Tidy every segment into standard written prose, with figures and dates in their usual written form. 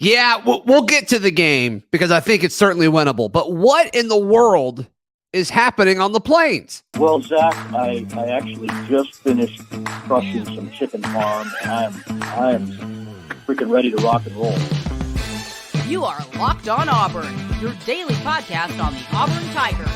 Yeah, we'll get to the game because I think it's certainly winnable. But what in the world is happening on the Plains? Well, Zach, I actually just finished crushing some chicken farm, and I am freaking ready to rock and roll. You are Locked On Auburn, your daily podcast on the Auburn Tigers,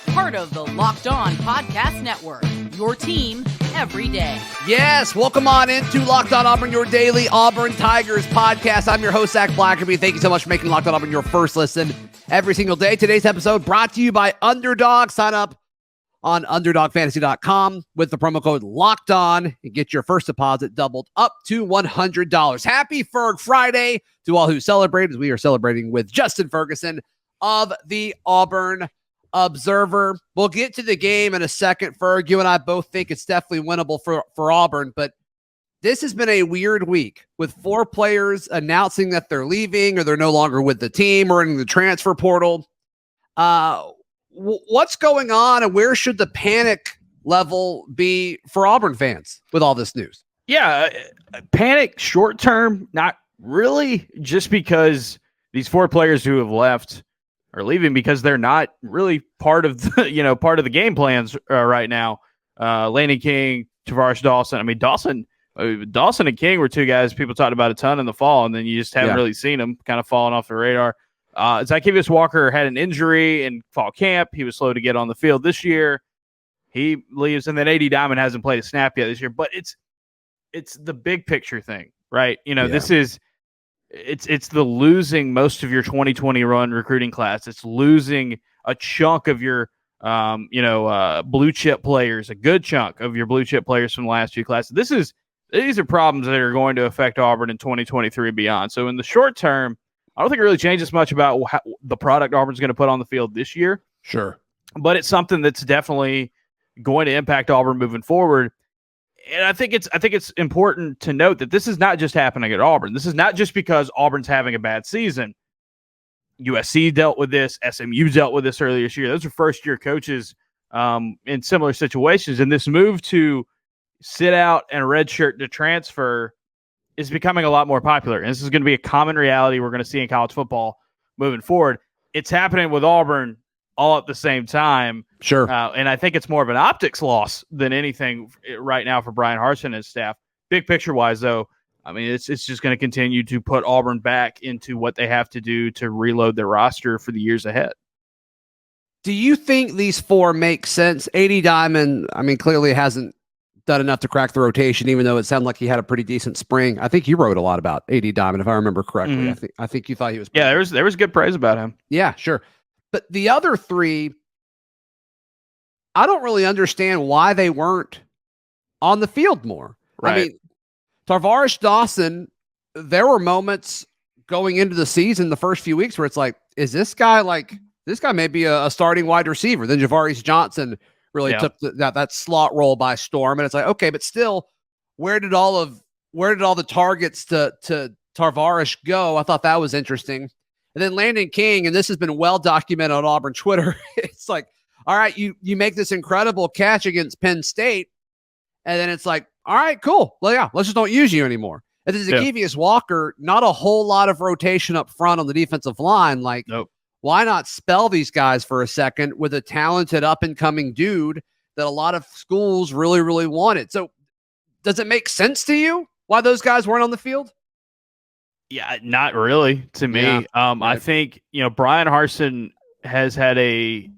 part of the Locked On Podcast Network, your team every day. Yes, welcome on into Locked On Auburn, your daily Auburn Tigers podcast. I'm your host, Zac Blackerby. Thank you so much for making Locked On Auburn your first listen every single day. Today's episode brought to you by Underdog. Sign up on UnderdogFantasy.com with the promo code Locked On and get your first deposit doubled up to $100. Happy Ferg Friday to all who celebrate, as we are celebrating with Justin Ferguson of the Auburn Observer. We'll get to the game in a second, Ferg. You and I both think it's definitely winnable for Auburn, but this has been a weird week with 4 players announcing that they're leaving or they're no longer with the team or in the transfer portal. What's going on, and where should the panic level be for Auburn fans with all this news? Yeah, panic short term, not really, just because these 4 players who have left are leaving because they're not really part of the, part of the game plans right now. Landon King, Tavares Dawson. I mean, Dawson and King were 2 guys people talked about a ton in the fall, and then you just haven't really seen them, kind of falling off the radar. Zykevious Walker had an injury in fall camp. He was slow to get on the field this year. He leaves, and then AD Diamond hasn't played a snap yet this year. But it's the big picture thing, right? This is it's the losing most of your 2020 run recruiting class. It's losing a chunk of your blue chip players, a good chunk of your blue chip players from the last 2 classes. These are problems that are going to affect Auburn in 2023 and beyond. So in the short term, I don't think it really changes much about the product Auburn's going to put on the field this year. Sure. But it's something that's definitely going to impact Auburn moving forward. And I think it's important to note that this is not just happening at Auburn. This is not just because Auburn's having a bad season. USC dealt with this. SMU dealt with this earlier this year. Those are first-year coaches in similar situations. And this move to sit out and redshirt to transfer is becoming a lot more popular. And this is going to be a common reality we're going to see in college football moving forward. It's happening with Auburn all at the same time. Sure. And I think it's more of an optics loss than anything right now for Bryan Harsin and his staff. Big picture-wise, though, I mean, it's just going to continue to put Auburn back into what they have to do to reload their roster for the years ahead. Do you think these 4 make sense? AD Diamond, I mean, clearly hasn't done enough to crack the rotation, even though it sounded like he had a pretty decent spring. I think you wrote a lot about AD Diamond, if I remember correctly. Mm-hmm. I think you thought he was. Yeah, there was good praise about him. Yeah, sure. But the other 3, I don't really understand why they weren't on the field more. Right. I mean, Tavares Dawson, there were moments going into the season, the first few weeks, where it's like, is this guy may be a starting wide receiver? Then Javaris Johnson really took that slot role by storm. And it's like, okay, but still, where did all the targets to Tavares go? I thought that was interesting. And then Landon King, and this has been well documented on Auburn Twitter. It's like, all right, you make this incredible catch against Penn State. And then it's like, all right, cool. Well, yeah, let's just don't use you anymore. And then Zykevious Walker, not a whole lot of rotation up front on the defensive line. Like, nope. Why not spell these guys for a second with a talented up-and-coming dude that a lot of schools really, really wanted? So does it make sense to you why those guys weren't on the field? Yeah, not really to me. Yeah, right. I think, Bryan Harsin has had a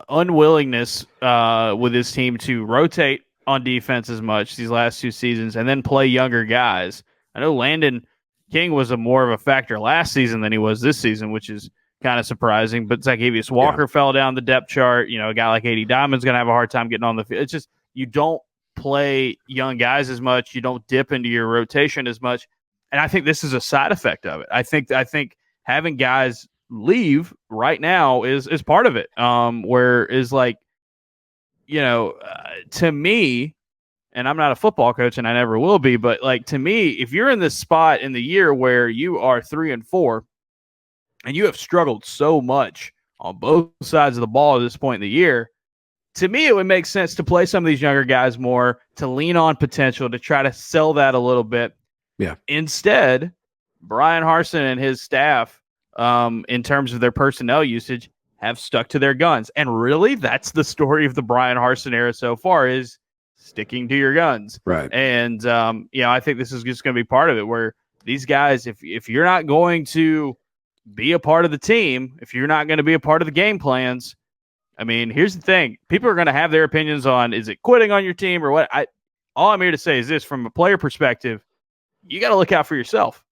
unwillingness with his team to rotate on defense as much these last 2 seasons and then play younger guys. I know Landon King was more of a factor last season than he was this season, which is kind of surprising. But Zykevious Walker fell down the depth chart. A guy like AD Diamond's going to have a hard time getting on the field. It's just you don't play young guys as much. You don't dip into your rotation as much. And I think this is a side effect of it. I think having guys leave right now is part of it. Where is like, to me, and I'm not a football coach and I never will be, but like to me, if you're in this spot in the year where you are 3-4 and you have struggled so much on both sides of the ball at this point in the year, to me, it would make sense to play some of these younger guys more, to lean on potential, to try to sell that a little bit. Yeah. Instead, Bryan Harsin and his staff, in terms of their personnel usage, have stuck to their guns. And really, that's the story of the Bryan Harsin era so far, is sticking to your guns. Right. And, I think this is just going to be part of it, where these guys, if you're not going to be a part of the team, if you're not going to be a part of the game plans, I mean, here's the thing. People are going to have their opinions on, is it quitting on your team or what? All I'm here to say is this: from a player perspective, you got to look out for yourself,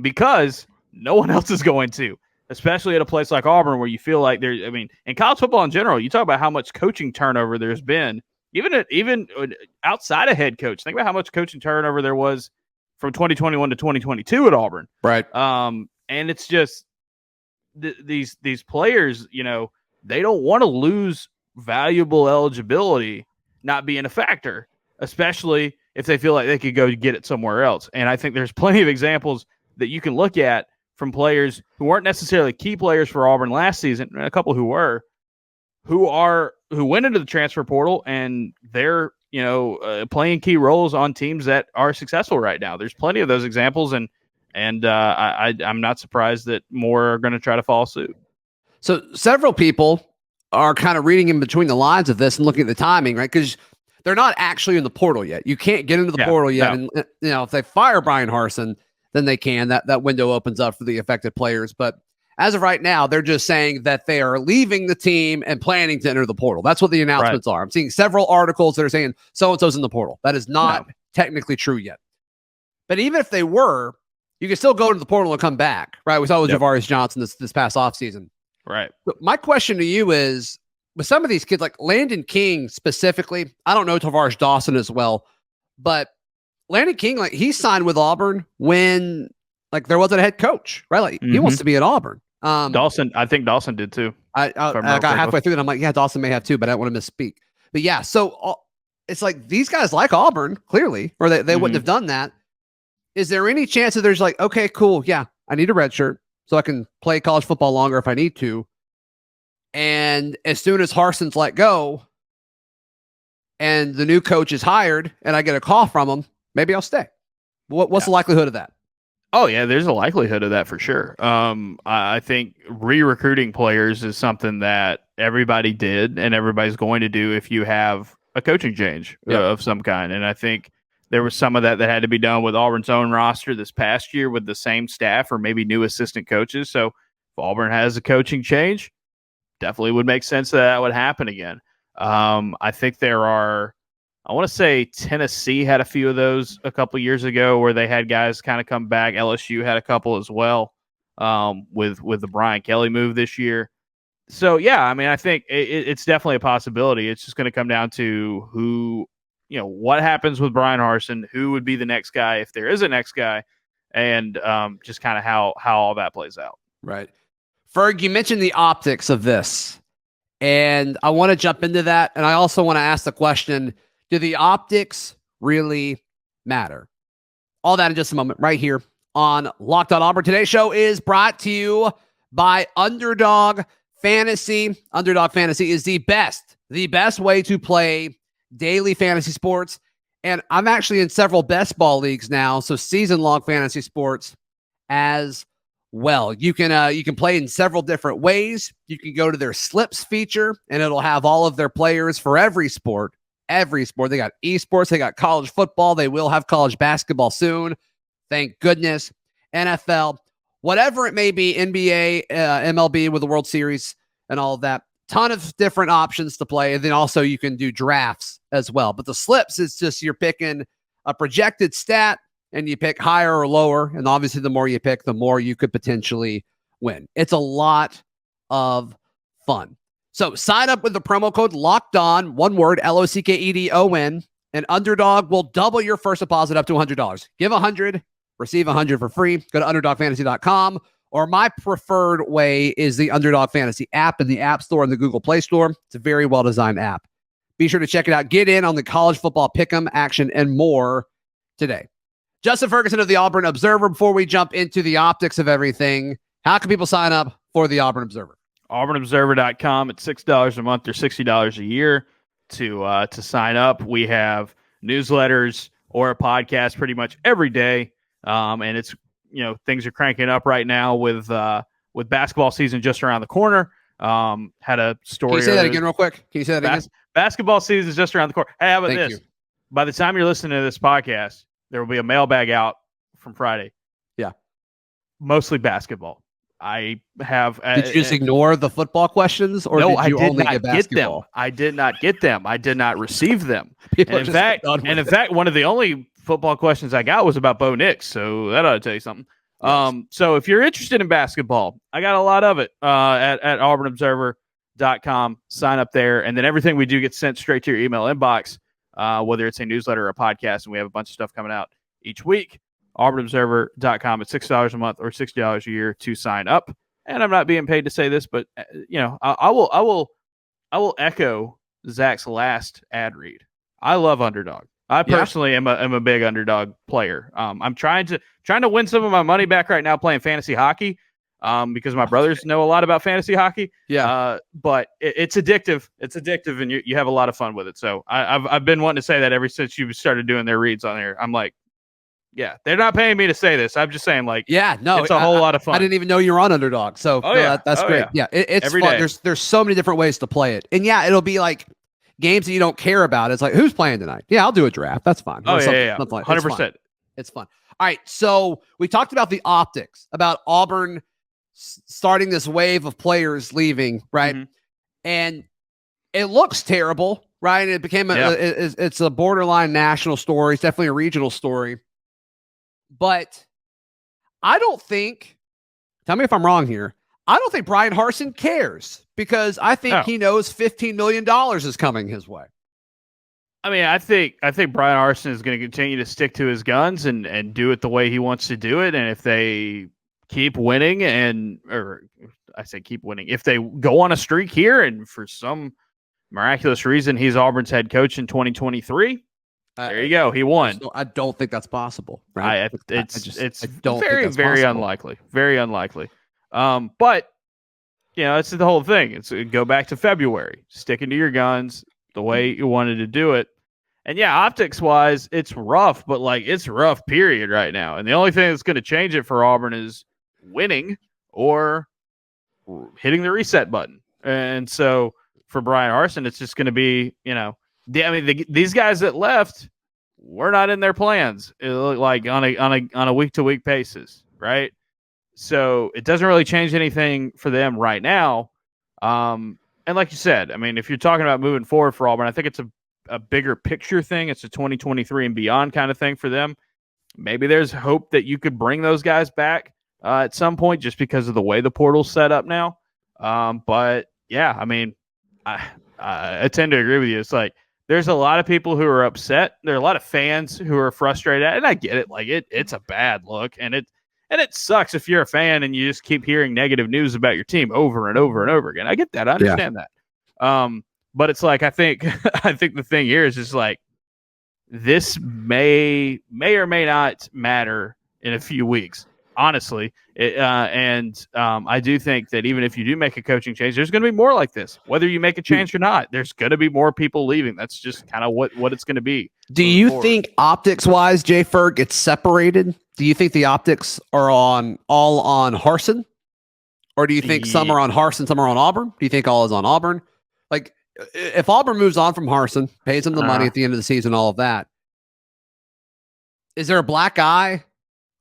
because no one else is going to, especially at a place like Auburn, where you feel like in college football in general, you talk about how much coaching turnover there's been, even outside of head coach. Think about how much coaching turnover there was from 2021 to 2022 at Auburn. Right. And it's just these players, they don't want to lose valuable eligibility not being a factor, especially if they feel like they could go get it somewhere else. And I think there's plenty of examples that you can look at from players who weren't necessarily key players for Auburn last season, and a couple who were, who went into the transfer portal, and they're playing key roles on teams that are successful right now. There's plenty of those examples, and I'm not surprised that more are going to try to follow suit. So several people are kind of reading in between the lines of this and looking at the timing, right? Because they're not actually in the portal yet. You can't get into the portal yet. No. And if they fire Bryan Harsin, then they can. That window opens up for the affected players. But as of right now, they're just saying that they are leaving the team and planning to enter the portal. That's what the announcements are. I'm seeing several articles that are saying so-and-so's in the portal. That is not technically true yet. But even if they were, you can still go to the portal and come back, right? We saw with Zykevious Johnson this past offseason. Right. But my question to you is, with some of these kids, like Landon King specifically, I don't know Tavares Dawson as well, but Landon King, like, he signed with Auburn when there wasn't a head coach, right? Like he wants to be at Auburn. Dawson, I think Dawson did too. I got halfway through and I'm like, yeah, Dawson may have too, but I don't want to misspeak. But yeah, so it's like these guys like Auburn, clearly, or they wouldn't have done that. Is there any chance that there's like, okay, cool, yeah, I need a red shirt so I can play college football longer if I need to. And as soon as Harsin's let go and the new coach is hired and I get a call from him, maybe I'll stay. What's the likelihood of that? Oh, yeah, there's a likelihood of that for sure. I think re-recruiting players is something that everybody did and everybody's going to do if you have a coaching change of some kind. And I think there was some of that had to be done with Auburn's own roster this past year with the same staff or maybe new assistant coaches. So if Auburn has a coaching change, definitely would make sense that would happen again. I think there are, I want to say Tennessee had a few of those a couple years ago where they had guys kind of come back. LSU had a couple as well with the Brian Kelly move this year. So, yeah, I mean, I think it's definitely a possibility. It's just going to come down to who, what happens with Bryan Harsin, who would be the next guy if there is a next guy, and just kind of how all that plays out. Right. Ferg, you mentioned the optics of this, and I want to jump into that. And I also want to ask the question, do the optics really matter? All that in just a moment right here on Locked On Auburn. Today's show is brought to you by Underdog Fantasy. Underdog Fantasy is the best way to play daily fantasy sports. And I'm actually in several best ball leagues now, so season-long fantasy sports as well. You can play in several different ways. You can go to their slips feature, and it'll have all of their players for every sport. Every sport. They got esports. They got college football. They will have college basketball soon. Thank goodness. NFL, whatever it may be, NBA, MLB with the World Series and all of that. Ton of different options to play. And then also you can do drafts as well. But the slips is just you're picking a projected stat and you pick higher or lower. And obviously the more you pick, the more you could potentially win. It's a lot of fun. So sign up with the promo code Locked On, one word, LOCKEDON, and Underdog will double your first deposit up to $100. Give $100, receive $100 for free. Go to UnderdogFantasy.com, or my preferred way is the Underdog Fantasy app in the App Store and the Google Play Store. It's a very well-designed app. Be sure to check it out. Get in on the college football pick'em action and more today. Justin Ferguson of the Auburn Observer. Before we jump into the optics of everything, how can people sign up for the Auburn Observer? AuburnObserver.com. It's $6 a month or $60 a year to sign up. We have newsletters or a podcast pretty much every day, and it's things are cranking up right now with basketball season just around the corner. Had a story. Can you say that again real quick? Can you say that again? Basketball season is just around the corner. Hey, how about Thank this? you. By the time you're listening to this podcast, there will be a mailbag out from Friday. Yeah. Mostly basketball. I have. Did you just ignore the football questions, or no? did you only not get them. I did not get them. I did not receive them. And in fact, one of the only football questions I got was about Bo Nix. So that ought to tell you something. Yes. So if you're interested in basketball, I got a lot of it at auburnobserver.com. Sign up there, and then everything we do gets sent straight to your email inbox, whether it's a newsletter or a podcast, and we have a bunch of stuff coming out each week. auburnobserver.com at $6 a month or $60 a year to sign up. And I'm not being paid to say this, but I will echo Zach's last ad read. I love Underdog. I personally am a big Underdog player. I'm trying to win some of my money back right now playing fantasy hockey, because my brothers know a lot about fantasy hockey. Yeah. But it's addictive. It's addictive, and you have a lot of fun with it. So I've been wanting to say that ever since you started doing their reads on there. I'm like, yeah, they're not paying me to say this. I'm just saying, like, it's a whole lot of fun. I didn't even know you were on Underdog, so that's great. Yeah, it's fun. Day. There's so many different ways to play it, and it'll be like games that you don't care about. It's like, who's playing tonight? Yeah, I'll do a draft. That's fine. 100%. It's fun. All right, so we talked about the optics, about Auburn starting this wave of players leaving, right? Mm-hmm. And it looks terrible, right? It became it's a borderline national story. It's definitely a regional story. But I don't think, tell me if I'm wrong here, I don't think Bryan Harsin cares, because I think he knows $15 million is coming his way. I mean, I think Bryan Harsin is going to continue to stick to his guns and do it the way he wants to do it. And if they keep winning if they go on a streak here and for some miraculous reason he's Auburn's head coach in 2023, there you go. He won. I don't think that's possible. Right? It's very unlikely. Very unlikely. But it's the whole thing. It's go back to February, sticking to your guns the way you wanted to do it. And optics wise, it's rough, but it's rough period right now. And the only thing that's going to change it for Auburn is winning or hitting the reset button. And so for Bryan Harsin, it's just going to be, these guys that left were not in their plans. It looked like on a week-to-week basis, right? So it doesn't really change anything for them right now. And like you said, I mean, if you're talking about moving forward for Auburn, I think it's a bigger picture thing. It's a 2023 and beyond kind of thing for them. Maybe there's hope that you could bring those guys back at some point just because of the way the portal's set up now. But I mean, I tend to agree with you. It's like there's a lot of people who are upset. There are a lot of fans who are frustrated, and I get it. Like it's a bad look, and it sucks if you're a fan and you just keep hearing negative news about your team over and over and over again. I get that. I understand that. But it's like I think the thing here is just like this may or may not matter in a few weeks. Honestly, I do think that even if you do make a coaching change, there's going to be more like this. Whether you make a change or not, there's going to be more people leaving. That's just kind of what it's going to be. Do you think optics-wise, Jay Ferg, it's separated? Do you think the optics are all on Harsin? Or do you think some are on Harsin, some are on Auburn? Do you think all is on Auburn? Like, if Auburn moves on from Harsin, pays him the money at the end of the season, all of that, is there a black eye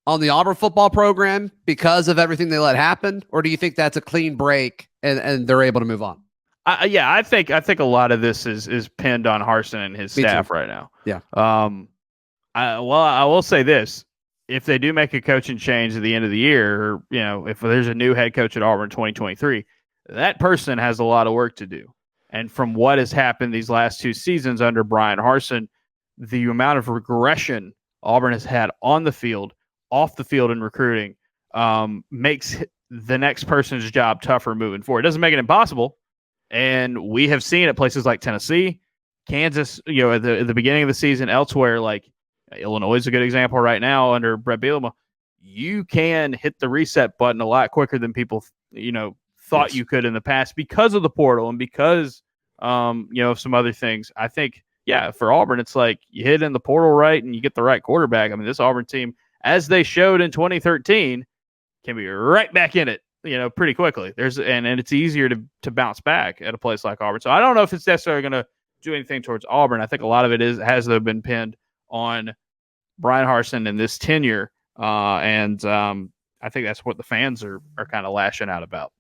on the Auburn football program because of everything they let happen? Or do you think that's a clean break and they're able to move on? I think a lot of this is pinned on Harsin and his staff right now. Yeah. I will say this. If they do make a coaching change at the end of the year, or, if there's a new head coach at Auburn 2023, that person has a lot of work to do. And from what has happened these last two seasons under Bryan Harsin, the amount of regression Auburn has had on the field, off the field in recruiting, makes the next person's job tougher moving forward. It doesn't make it impossible. And we have seen at places like Tennessee, Kansas, at the beginning of the season, elsewhere, like Illinois is a good example right now under Brett Bielema. You can hit the reset button a lot quicker than people, thought you could in the past because of the portal and because, of some other things. I think, for Auburn, it's like you hit in the portal right and you get the right quarterback. I mean, this Auburn team as they showed in 2013, can be right back in it, pretty quickly. And it's easier to bounce back at a place like Auburn. So I don't know if it's necessarily going to do anything towards Auburn. I think a lot of it has been pinned on Bryan Harsin and this tenure. And I think that's what the fans are kind of lashing out about.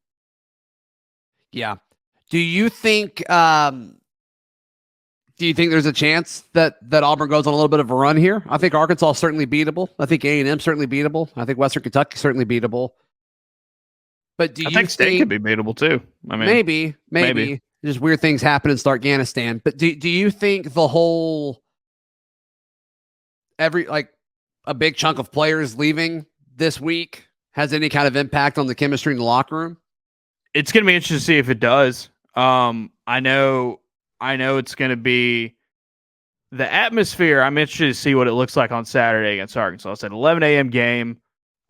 Yeah. Do you think there's a chance that Auburn goes on a little bit of a run here? I think Arkansas is certainly beatable. I think A&M certainly beatable. I think Western Kentucky certainly beatable. But I think State could be beatable too. I mean, maybe. Just weird things happen in Starkganistan. But do you think the whole a big chunk of players leaving this week has any kind of impact on the chemistry in the locker room? It's going to be interesting to see if it does. I know it's going to be the atmosphere. I'm interested to see what it looks like on Saturday against Arkansas. It's an 11 a.m. game.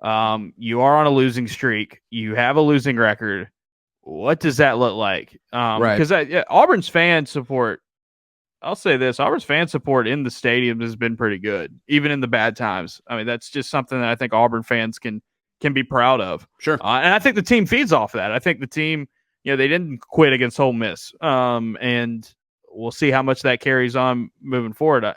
You are on a losing streak. You have a losing record. What does that look like? Right. Because Auburn's fan support, I'll say this, Auburn's fan support in the stadium has been pretty good, even in the bad times. I mean, that's just something that I think Auburn fans can be proud of. Sure. And I think the team feeds off of that. I think the team, they didn't quit against Ole Miss. And we'll see how much that carries on moving forward.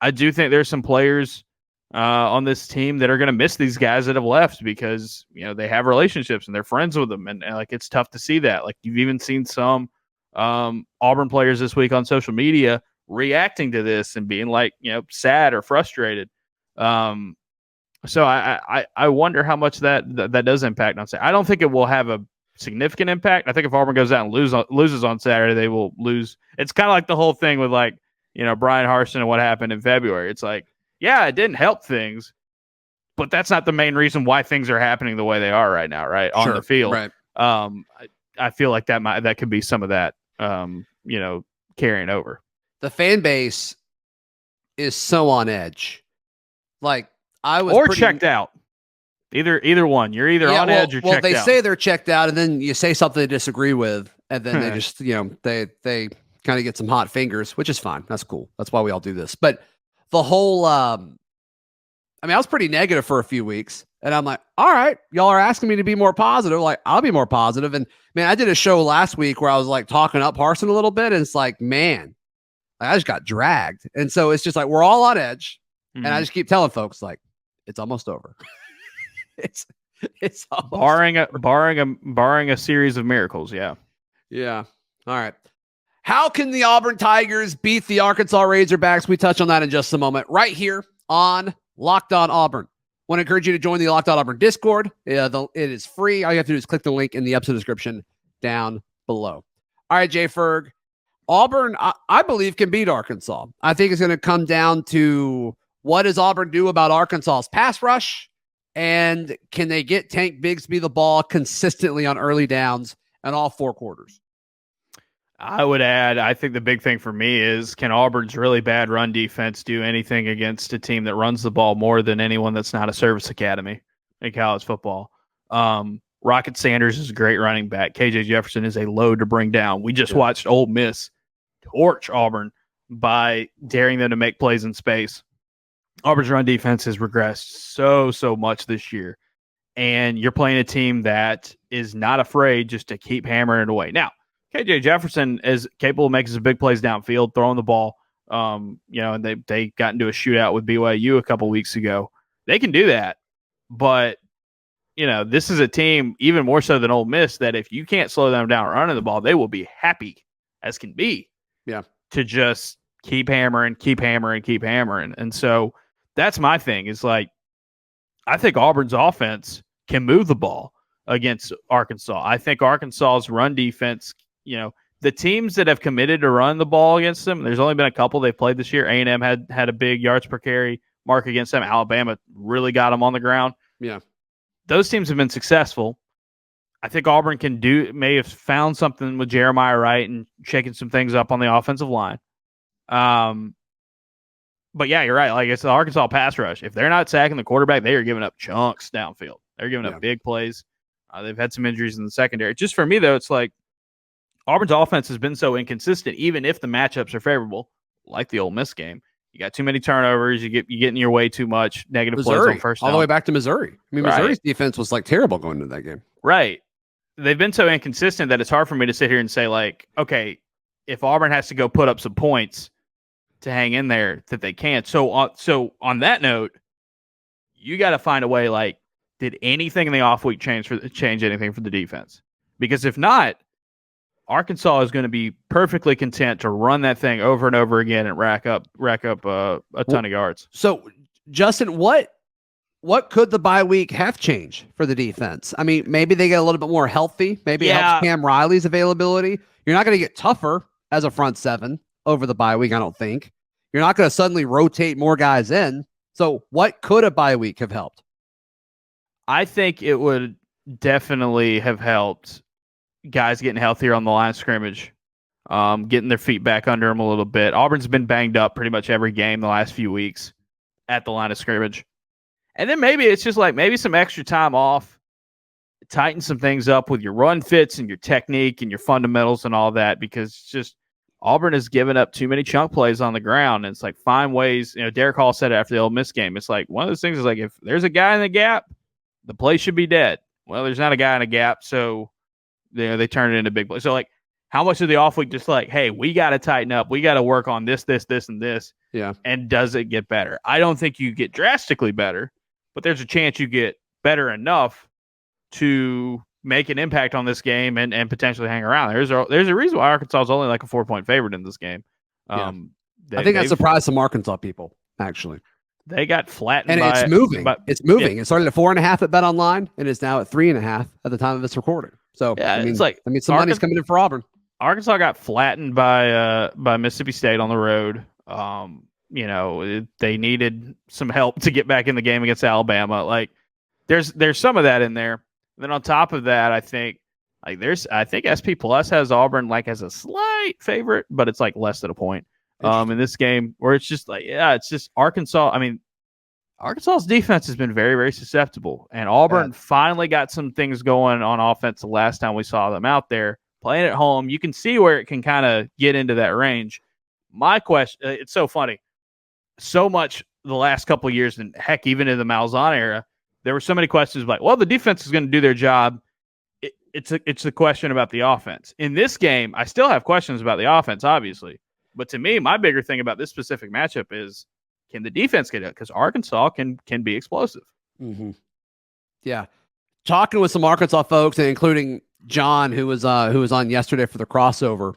I do think there's some players on this team that are going to miss these guys that have left because, they have relationships and they're friends with them. And it's tough to see that. Like, you've even seen some Auburn players this week on social media reacting to this and being sad or frustrated. So I wonder how much that does impact on Saturday. I don't think it will have a significant impact. I think if Auburn goes out and loses on Saturday, they will lose. It's kind of like the whole thing with Bryan Harsin and what happened in February. It's like, yeah, it didn't help things, but that's not the main reason why things are happening the way they are right now, right? On the field. Right. I feel like that could be some of that, carrying over. The fan base is so on edge. Checked out. Either one. You're either on edge or checked out. Well, they say they're checked out, and then you say something they disagree with, and then they just, they kind of get some hot fingers, which is fine. That's cool. That's why we all do this. But the whole, I was pretty negative for a few weeks, and I'm like, all right, y'all are asking me to be more positive. Like, I'll be more positive. And man, I did a show last week where I was talking up Harsin a little bit, and it's like, man, I just got dragged. And so it's just we're all on edge. Mm-hmm. And I just keep telling folks it's almost over. it's almost barring a series of miracles. Yeah. Yeah. All right. How can the Auburn Tigers beat the Arkansas Razorbacks? We touch on that in just a moment right here on Locked On Auburn. Want to encourage you to join the Locked On Auburn Discord. It is free. All you have to do is click the link in the episode description down below. All right, Jay Ferg. Auburn, I believe, can beat Arkansas. I think it's going to come down to what does Auburn do about Arkansas's pass rush, and can they get Tank Bigsby the ball consistently on early downs and all four quarters? I would add, I think the big thing for me is, can Auburn's really bad run defense do anything against a team that runs the ball more than anyone that's not a service academy in college football? Rocket Sanders is a great running back. KJ Jefferson is a load to bring down. We just watched Ole Miss torch Auburn by daring them to make plays in space. Auburn's run defense has regressed so much this year. And you're playing a team that is not afraid just to keep hammering it away. Now, KJ Jefferson is capable of making some big plays downfield, throwing the ball. And they got into a shootout with BYU a couple weeks ago. They can do that. But, this is a team, even more so than Ole Miss, that if you can't slow them down running the ball, they will be happy as can be. Yeah. To just keep hammering. And so that's my thing is I think Auburn's offense can move the ball against Arkansas. I think Arkansas's run defense, the teams that have committed to run the ball against them, there's only been a couple they've played this year. A&M had a big yards per carry mark against them. Alabama really got them on the ground. Yeah. Those teams have been successful. I think Auburn may have found something with Jeremiah Wright and shaking some things up on the offensive line. But yeah, you're right. It's the Arkansas pass rush. If they're not sacking the quarterback, they are giving up chunks downfield. They're giving up big plays. They've had some injuries in the secondary. Just for me, though, it's Auburn's offense has been so inconsistent, even if the matchups are favorable, like the Ole Miss game. You got too many turnovers. You get in your way too much. Negative plays Missouri, on first all down. the way back to Missouri. I mean, Right. Missouri's defense was like terrible going into that game. Right. They've been so inconsistent that it's hard for me to sit here and say, like, okay, if Auburn has to go put up some points to hang in there, that they can't. So on that note, you got to find a way, like, did anything in the off week change anything for the defense? Because if not, Arkansas is going to be perfectly content to run that thing over and over again and rack up a ton of yards. So, Justin, what could the bye week have changed for the defense? I mean, maybe they get a little bit more healthy. Maybe it helps Cam Riley's availability. You're not going to get tougher as a front seven over the bye week, I don't think. You're not going to suddenly rotate more guys in. So what could a bye week have helped? I think it would definitely have helped guys getting healthier on the line of scrimmage, getting their feet back under them a little bit. Auburn's been banged up pretty much every game the last few weeks at the line of scrimmage. And then maybe it's just like maybe some extra time off, tighten some things up with your run fits and your technique and your fundamentals and all that, because it's just Auburn has given up too many chunk plays on the ground. And it's like, find ways. Derek Hall said it after the Ole Miss game. It's like one of those things is like, if there's a guy in the gap, the play should be dead. Well, there's not a guy in a gap, so they turn it into big play. So, like, how much of the off week just like, hey, we got to tighten up. We got to work on this, and this. Yeah. And does it get better? I don't think you get drastically better, but there's a chance you get better enough to make an impact on this game and potentially hang around. There's a reason why Arkansas is only like a 4-point favorite in this game. I think that surprised some Arkansas people, actually. They got flattened. And it's moving. It's moving. It started at 4.5 at Bet Online, and it's now at 3.5 at the time of this recording. So yeah, it's like some money's coming in for Auburn. Arkansas got flattened by Mississippi State on the road. They needed some help to get back in the game against Alabama. Like, there's some of that in there. And then on top of that, I think SP Plus has Auburn like as a slight favorite, but it's like less than a point. In this game, where it's just like, it's just Arkansas. I mean, Arkansas's defense has been very, very susceptible, and Auburn finally got some things going on offense the last time we saw them out there playing at home. You can see where it can kind of get into that range. My question, it's so funny, so much the last couple of years, and heck, even in the Malzahn era, there were so many questions like, well, the defense is going to do their job. It's a question about the offense. In this game, I still have questions about the offense, obviously. But to me, my bigger thing about this specific matchup is, can the defense get it? Because Arkansas can be explosive. Mm-hmm. Yeah. Talking with some Arkansas folks, and including John, who was on yesterday for the crossover,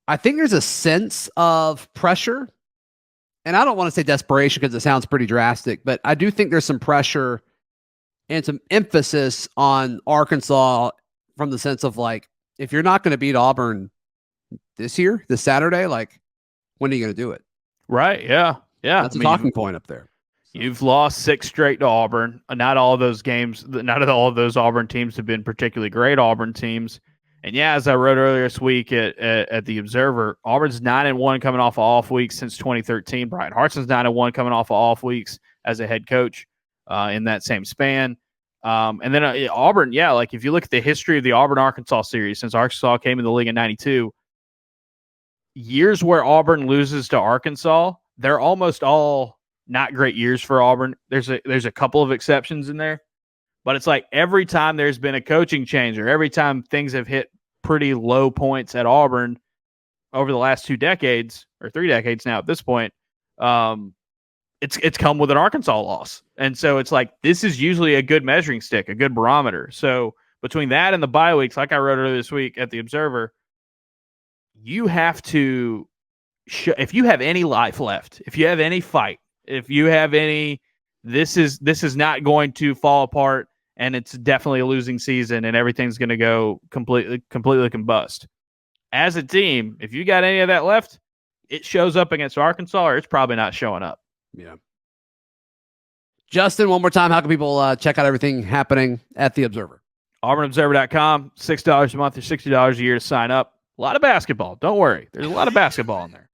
I think there's a sense of pressure. And I don't want to say desperation because it sounds pretty drastic, but I do think there's some pressure and some emphasis on Arkansas from the sense of, like, if you're not going to beat Auburn this Saturday, like, when are you going to do it? Right. Yeah. Yeah. That's a talking point up there. You've lost 6 straight to Auburn. Not all of those Auburn teams have been particularly great Auburn teams. And yeah, as I wrote earlier this week at the Observer, Auburn's 9-1 coming off of off weeks since 2013. Bryan Harsin's 9-1 coming off of off weeks as a head coach in that same span. And then Auburn, like if you look at the history of the Auburn-Arkansas series since Arkansas came in the league in 92, years where Auburn loses to Arkansas, they're almost all not great years for Auburn. There's a couple of exceptions in there, but it's like every time there's been a coaching change or every time things have hit pretty low points at Auburn over the last 2 decades or 3 decades now at this point, it's come with an Arkansas loss. And so it's like, this is usually a good measuring stick, a good barometer. So between that and the bye weeks, like I wrote earlier this week at the Observer, you have to if you have any life left, if you have any fight, if you have any, this is not going to fall apart, and it's definitely a losing season, and everything's going to go completely combust. As a team, if you got any of that left, it shows up against Arkansas, or it's probably not showing up. Yeah. Justin, one more time, how can people check out everything happening at the Observer? AuburnObserver.com, $6 a month or $60 a year to sign up. A lot of basketball. Don't worry. There's a lot of basketball in there.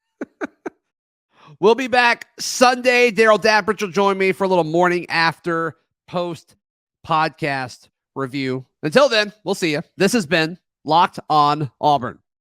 We'll be back Sunday. Daryl Dapprich will join me for a little morning after post podcast review. Until then, we'll see you. This has been Locked On Auburn.